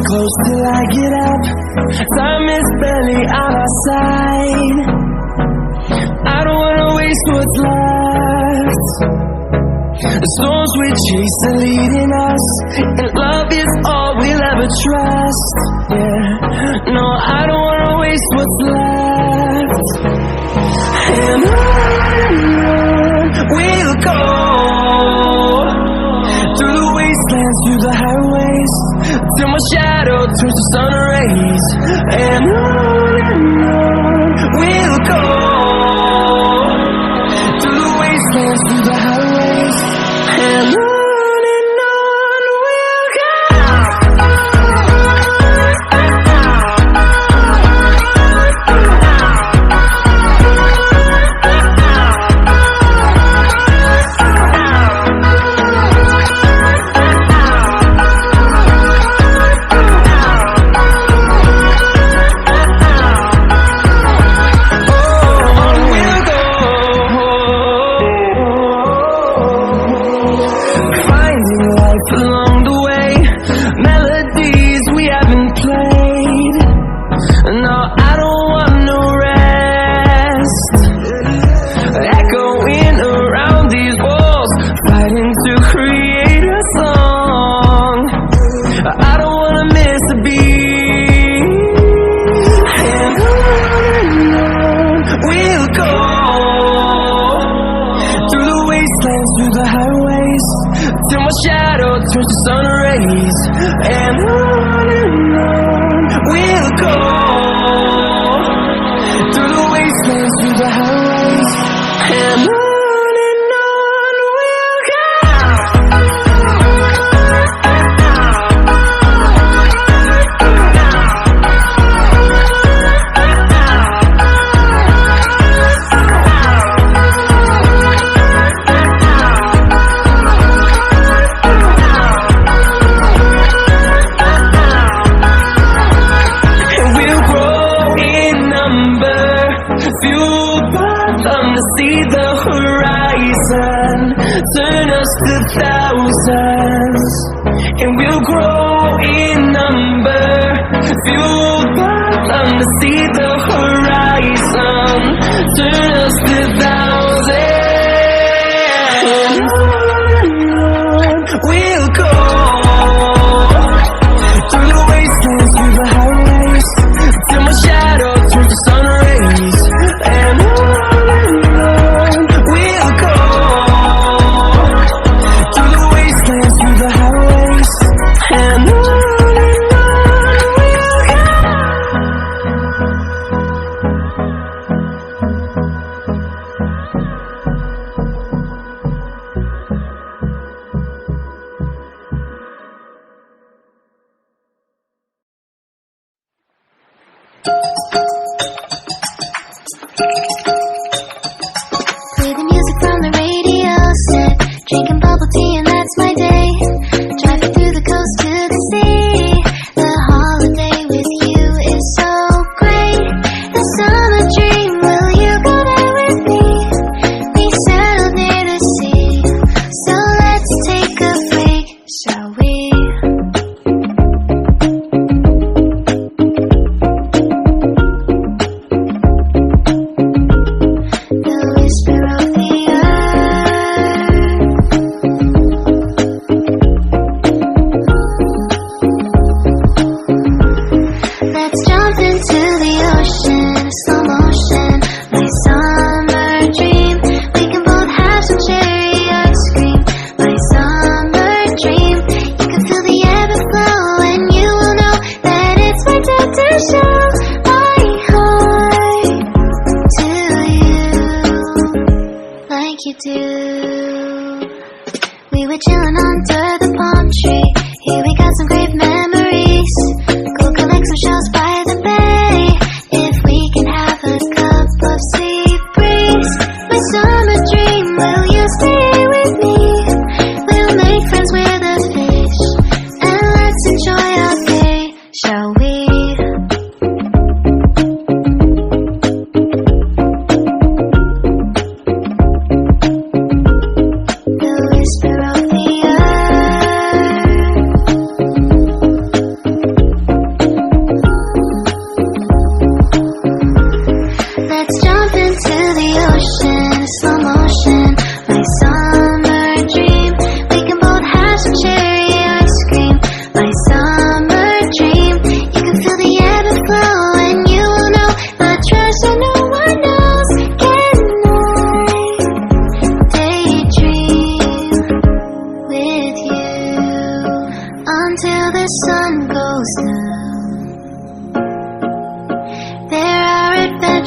close till I get up. Time is barely on our side. I don't wanna waste what's left. The storms we chase are leading us, and love is all we'll ever trust. Yeah, no, I don't wanna waste what's left. And on we'll go, through the wastelands, through the highways, till my shadow turns to sun rays. And on we'll go, through the wastelands, through the highways, and on we'll go. Along the way, melodies we haven't played. No, I don't want no rest. Echoing around these walls, fighting to create a song. I don't wanna miss a beat. And on we'll go, through the wastelands, through the highways, till my shadow turns to sun rays. And on we'll go, through the wastelands, through the highways, and on we'll go. Fueled by them to see the horizon, turn us to thousands, and we'll grow in number. Fueled by them to see the horizon, turn us to thousands, and on we'll go, through the wastelands, through the highways, till my shadow turns to sun rays. And on we'll go, through the wastelands, through the highways, and on we'll go.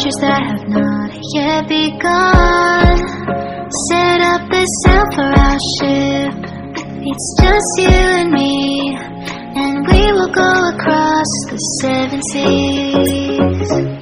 adventures that have not yet begun. Set up the sail for our ship. It's just you and me, and we will go across the 7 seas.